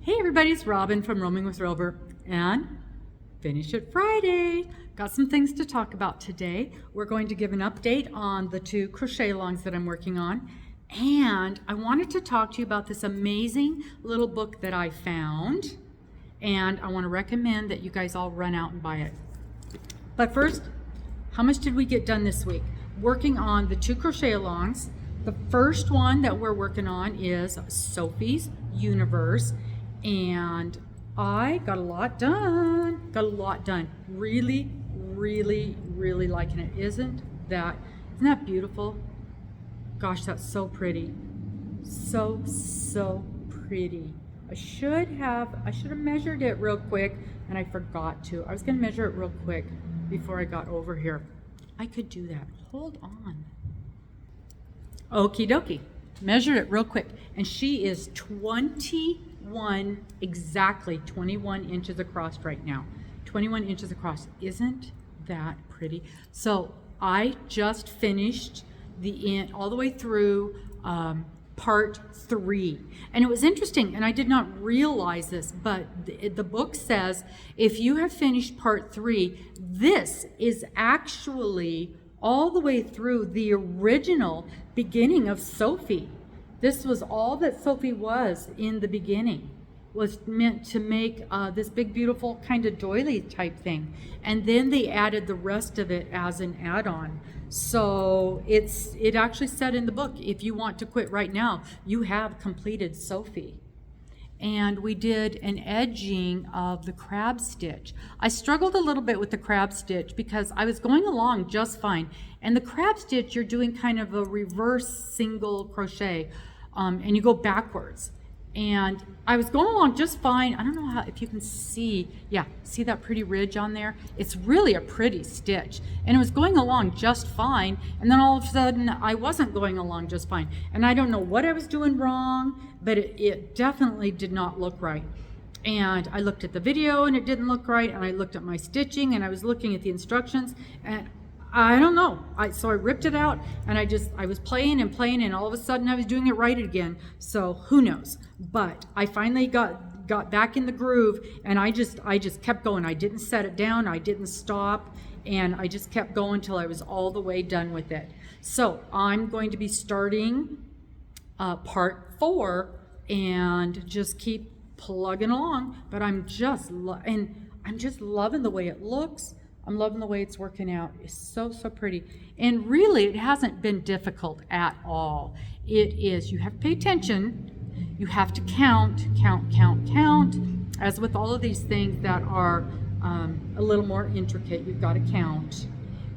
Hey everybody, it's Robin from Roaming with Rover and Finish It Friday. Got some things to talk about today. We're going to give an update on the 2 crochet alongs that I'm working on, and I wanted to talk to you about this amazing little book that I found, and I want to recommend that you guys all run out and buy it. But first, how much did we get done this week? Working on the 2 crochet alongs. The first one that we're working on is Sophies Universe. And I got a lot done. Really liking it. Isn't that beautiful? Gosh, that's so pretty. So pretty. I should have measured it real quick, and I forgot to. I was gonna measure it real quick before I got over here. I could do that. Hold on. Okie dokie. Measured it real quick, and she is 21 inches across right now. 21 inches across. Isn't that pretty? So I just finished the end all the way through part 3, and it was interesting, and I did not realize this, but the book says if you have finished part 3, this is actually all the way through the original beginning of Sophie. This was all that Sophie was in the beginning, was meant to make this big, beautiful kind of doily type thing. And then they added the rest of it as an add-on. So it actually said in the book, if you want to quit right now, you have completed Sophie. And we did an edging of the crab stitch. I struggled a little bit with the crab stitch because I was going along just fine. And the crab stitch, you're doing kind of a reverse single crochet, and you go backwards. And I was going along just fine. I don't know if you can see, see that pretty ridge on there? It's really a pretty stitch. And it was going along just fine. And then all of a sudden, I wasn't going along just fine. And I don't know what I was doing wrong, but it definitely did not look right. And I looked at the video and it didn't look right. And I looked at my stitching and I was looking at the instructions, and I don't know. So I ripped it out, and I was playing, and all of a sudden I was doing it right again. So who knows? But I finally got back in the groove, and I just kept going. I didn't set it down. I didn't stop, and I just kept going till I was all the way done with it. So I'm going to be starting part 4 and just keep plugging along. But I'm just loving the way it looks. I'm loving the way it's working out. It's so pretty. And really, it hasn't been difficult at all. It is, you have to pay attention. You have to count. As with all of these things that are a little more intricate, you've got to count.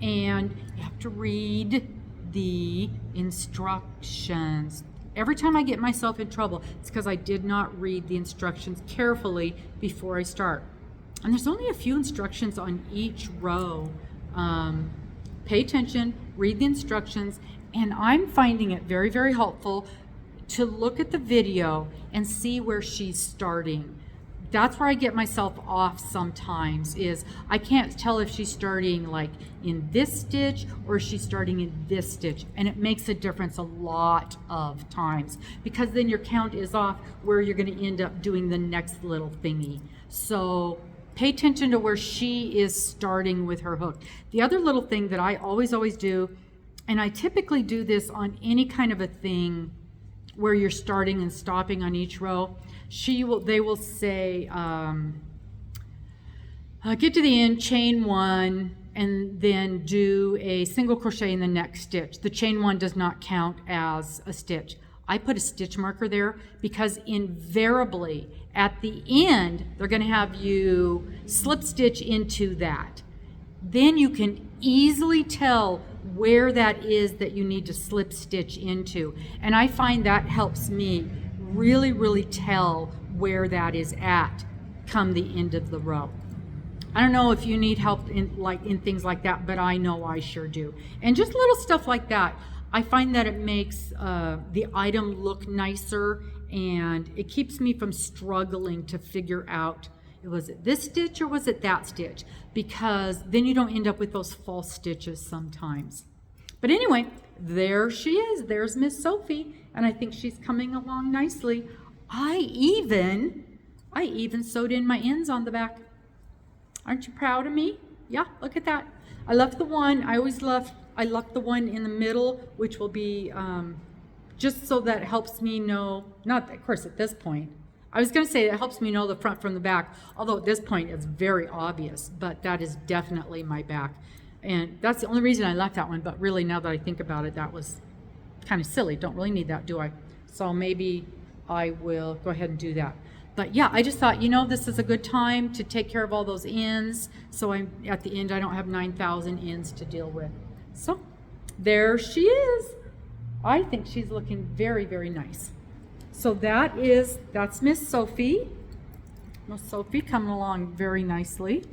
And you have to read the instructions. Every time I get myself in trouble, it's because I did not read the instructions carefully before I start. And there's only a few instructions on each row. Pay attention, read the instructions, and I'm finding it very helpful to look at the video and see where she's starting. That's where I get myself off sometimes, is I can't tell if she's starting like in this stitch or if she's starting in this stitch. And it makes a difference a lot of times, because then your count is off where you're gonna end up doing the next little thingy. So pay attention to where she is starting with her hook. The other little thing that I always do, and I typically do this on any kind of a thing where you're starting and stopping on each row, they will say, get to the end, chain 1, and then do a single crochet in the next stitch. The chain 1 does not count as a stitch. I put a stitch marker there because invariably at the end, they're going to have you slip stitch into that. Then you can easily tell where that is that you need to slip stitch into. And I find that helps me really tell where that is at come the end of the row. I don't know if you need help in things like that, but I know I sure do. And just little stuff like that, I find that it makes the item look nicer, and it keeps me from struggling to figure out, was it this stitch or was it that stitch? Because then you don't end up with those false stitches sometimes. But anyway, there she is. There's Miss Sophie, and I think she's coming along nicely. I even I even sewed in my ends on the back. Aren't you proud of me? Yeah, look at that. I left the one, I left the one in the middle, which will be just so that it helps me know, not of course at this point, I was going to say it helps me know the front from the back, although at this point it's very obvious, but that is definitely my back. And that's the only reason I left that one, but really now that I think about it, that was kind of silly. Don't really need that, do I? So maybe I will go ahead and do that. But yeah, I just thought, this is a good time to take care of all those ends. So at the end, I don't have 9,000 ends to deal with. So there she is. I think she's looking very, very nice. So that's Miss Sophie. Miss Sophie coming along very nicely.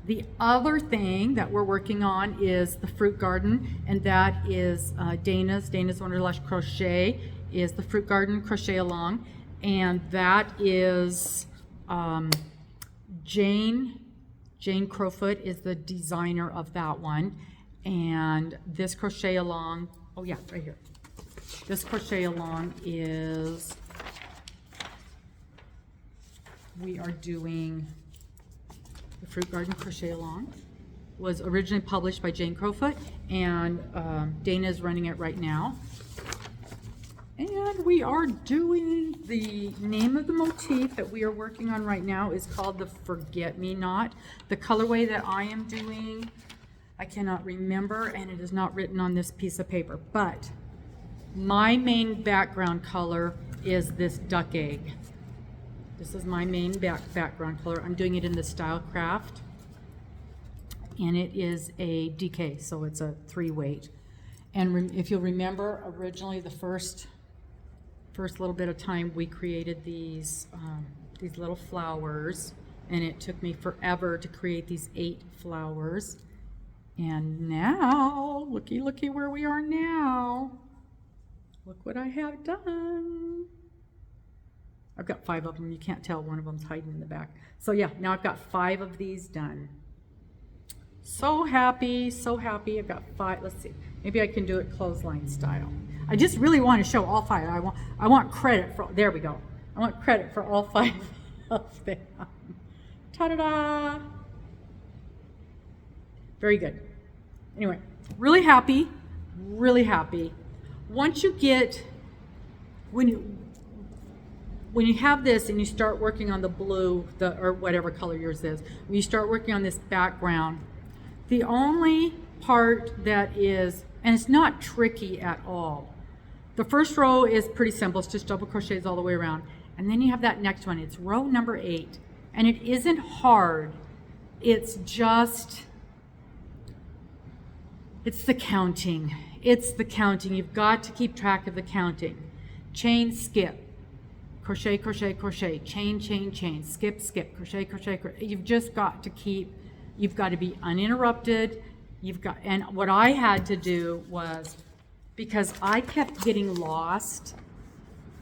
The other thing that we're working on is the fruit garden, and that is Dana's Wonderlush Crochet is the fruit garden crochet along, and that is Jane Crowfoot is the designer of that one, and this crochet along, oh yeah, right here. This crochet along is, we are doing the Fruit Garden Crochet Along. Was originally published by Jane Crowfoot, and Dana is running it right now. And we are doing, the name of the motif that we are working on right now is called the Forget Me Not. The colorway that I am doing, I cannot remember, and it is not written on this piece of paper, but my main background color is this duck egg. This is my main background color. I'm doing it in the Style Craft, and it is a DK, so it's a 3-weight. And if you'll remember, originally the first little bit of time we created these little flowers, and it took me forever to create these 8 flowers. And now, looky where we are now. Look what I have done. I've got 5 of them. You can't tell, one of them's hiding in the back. So yeah, now I've got 5 of these done. So happy, so happy. I've got 5. Let's see. Maybe I can do it clothesline style. I just really want to show all 5. I want credit for, there we go. I want credit for all 5 of them. Ta-da-da! Very good. Anyway, really happy, really happy. Once you get, when you have this and you start working on the blue, or whatever color yours is, when you start working on this background, the only part that is, and it's not tricky at all, the first row is pretty simple. It's just double crochets all the way around. And then you have that next one. It's row number 8. And it isn't hard. It's just, it's the counting. It's the counting. You've got to keep track of the counting. Chain, skip. Crochet, crochet, crochet. Chain, chain, chain. Skip, skip. Crochet, crochet, crochet. You've just got to keep, you've got to be uninterrupted. And what I had to do was, because I kept getting lost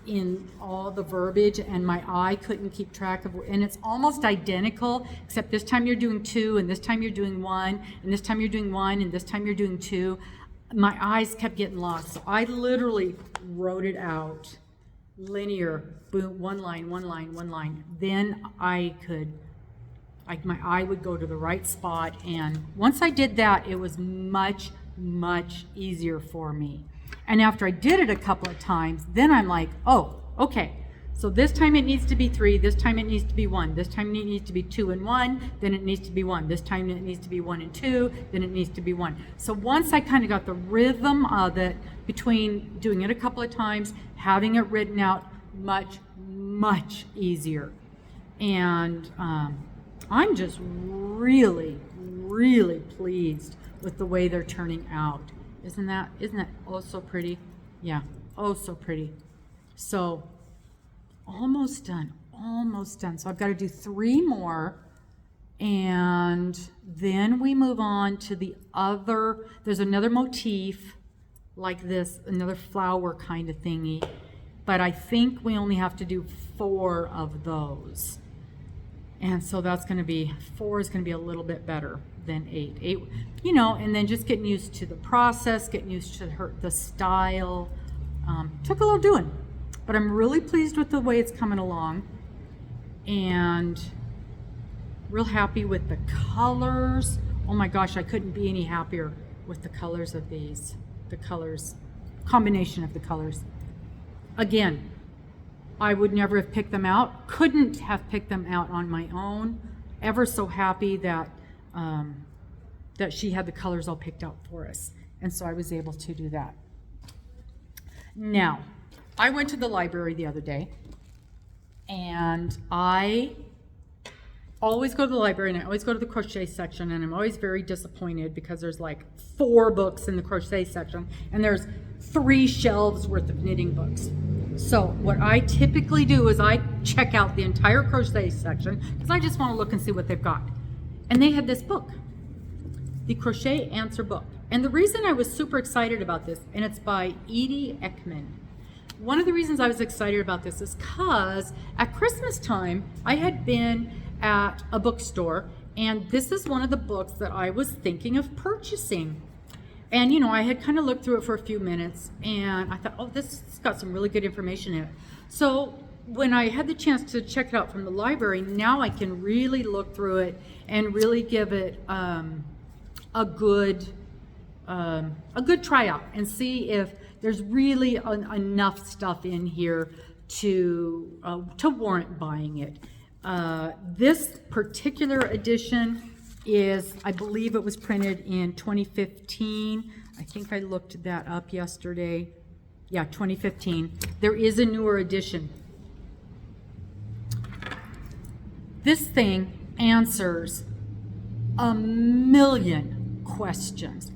in all the verbiage and my eye couldn't keep track of, and it's almost identical, except this time you're doing 2, and this time you're doing 1, and this time you're doing 1, and this time you're doing 2. My eyes kept getting lost, so I literally wrote it out, linear, boom, 1 line, 1 line, 1 line. Then my eye would go to the right spot, and once I did that, it was much easier for me. And after I did it a couple of times, then I'm like, oh, okay, so this time it needs to be 3, this time it needs to be 1, this time it needs to be 2 and 1, then it needs to be 1, this time it needs to be 1 and 2, then it needs to be 1. So once I kind of got the rhythm of it, between doing it a couple of times, having it written out, much easier. And I'm just really pleased with the way they're turning out. Isn't that oh so pretty? Yeah, oh so pretty. So almost done. So I've got to do 3 more, and then we move on to the other. There's another motif like this, another flower kind of thingy, but I think we only have to do 4 of those. And so that's going to be, 4 is going to be a little bit better than 8. 8, and then just getting used to the process, getting used to the style. Took a little doing, but I'm really pleased with the way it's coming along. and real happy with the colors. Oh my gosh, I couldn't be any happier with the colors of these. The colors, combination of the colors. Again, I would never have picked them out. Couldn't have picked them out on my own. Ever so happy that that she had the colors all picked out for us. And so I was able to do that. Now, I went to the library the other day, and I always go to the library, and I always go to the crochet section, and I'm always very disappointed because there's like 4 books in the crochet section, and there's 3 shelves worth of knitting books. So what I typically do is I check out the entire crochet section because I just want to look and see what they've got. And they had this book, the Crochet Answer Book. And the reason I was super excited about this, and it's by Edie Ekman. One of the reasons I was excited about this is because at Christmas time, I had been at a bookstore, and this is one of the books that I was thinking of purchasing. And you know, I had kind of looked through it for a few minutes, and I thought, oh, this has got some really good information in it. So when I had the chance to check it out from the library, now I can really look through it and really give it a good tryout and see if there's really enough stuff in here to warrant buying it. This particular edition is, I believe it was printed in 2015. I think I looked that up yesterday. Yeah, 2015. There is a newer edition. This thing answers a million questions.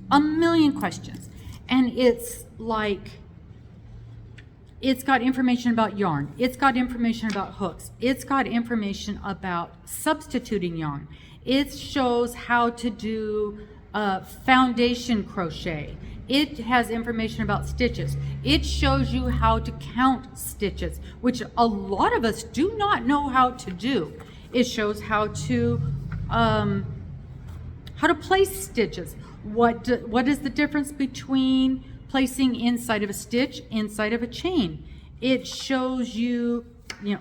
And it's like, it's got information about yarn. It's got information about hooks. It's got information about substituting yarn. It shows how to do foundation crochet. It has information about stitches. It shows you how to count stitches, which a lot of us do not know how to do. It shows how to place stitches. What is the difference between placing inside of a stitch, inside of a chain? It shows you,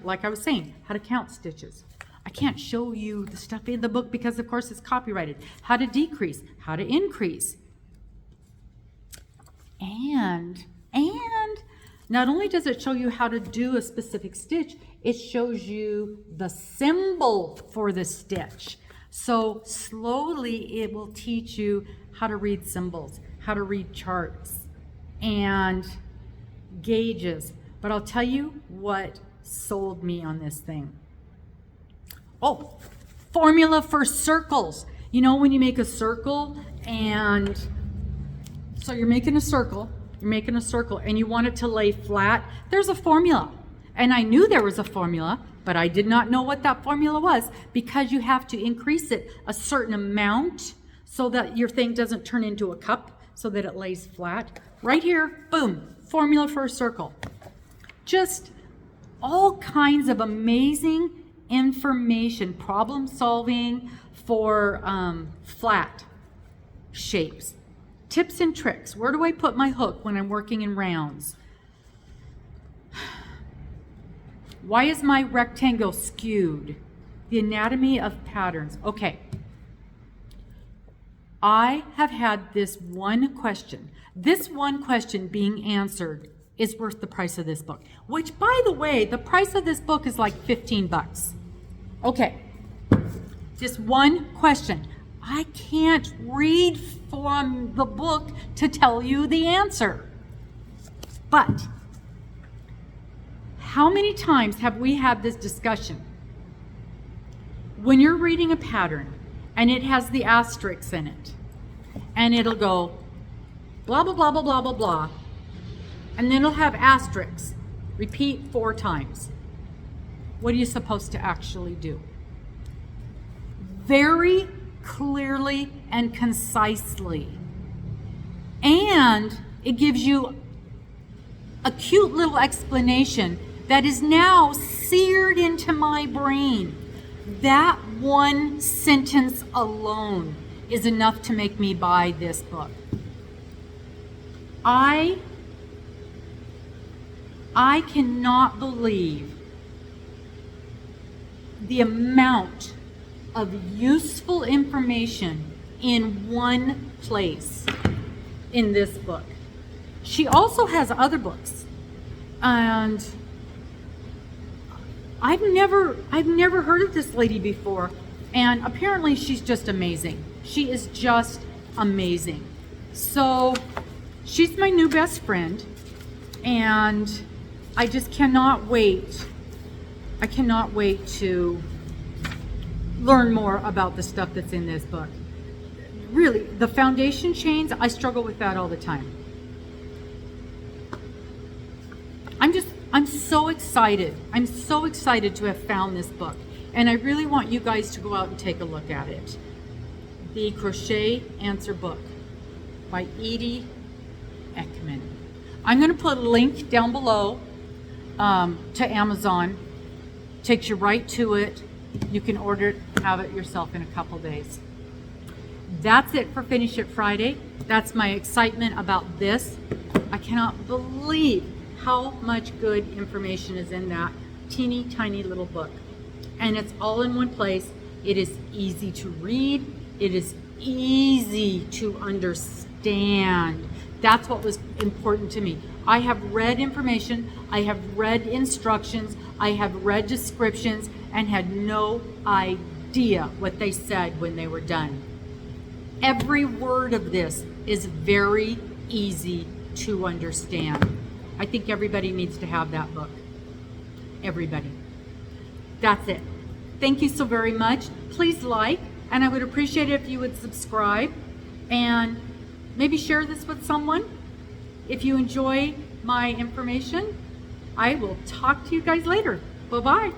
like I was saying, how to count stitches. I can't show you the stuff in the book because, of course, it's copyrighted. How to decrease, how to increase. And not only does it show you how to do a specific stitch, it shows you the symbol for the stitch. So slowly it will teach you how to read symbols, how to read charts and gauges. But I'll tell you what sold me on this thing. Oh, formula for circles. You know, when you make a circle, and so you're making a circle and you want it to lay flat, there's a formula. And I knew there was a formula, but I did not know what that formula was, because you have to increase it a certain amount so that your thing doesn't turn into a cup, so that it lays flat. Right here, boom, formula for a circle. Just all kinds of amazing information, problem solving for flat shapes. Tips and tricks. Where do I put my hook when I'm working in rounds? Why is my rectangle skewed? The anatomy of patterns. Okay. I have had this one question. This one question being answered is worth the price of this book. Which, by the way, the price of this book is like $15. Okay. This one question. I can't read from the book to tell you the answer. But how many times have we had this discussion? When you're reading a pattern and it has the asterisks in it, and it'll go blah, blah, blah, blah, blah, blah, blah, and then it'll have asterisks, repeat 4 times. What are you supposed to actually do? Very clearly and concisely. And it gives you a cute little explanation that is now seared into my brain. That one sentence alone is enough to make me buy this book. I cannot believe the amount of useful information in one place in this book. She also has other books, and I've never heard of this lady before, and apparently she's just amazing. She is just amazing. So she's my new best friend, and I just cannot wait. I cannot wait to learn more about the stuff that's in this book. Really, the foundation chains, I struggle with that all the time. I'm so excited. I'm so excited to have found this book. And I really want you guys to go out and take a look at it. The Crochet Answer Book by Edie Ekman. I'm going to put a link down below to Amazon. Takes you right to it. You can order it, have it yourself in a couple days. That's it for Finish It Friday. That's my excitement about this. I cannot believe how much good information is in that teeny tiny little book. And it's all in one place. It is easy to read. It is easy to understand. That's what was important to me. I have read information, I have read instructions, I have read descriptions, and had no idea what they said when they were done. Every word of this is very easy to understand. I think everybody needs to have that book. Everybody. That's it. Thank you so very much. Please like, and I would appreciate it if you would subscribe and maybe share this with someone. If you enjoy my information, I will talk to you guys later. Bye-bye.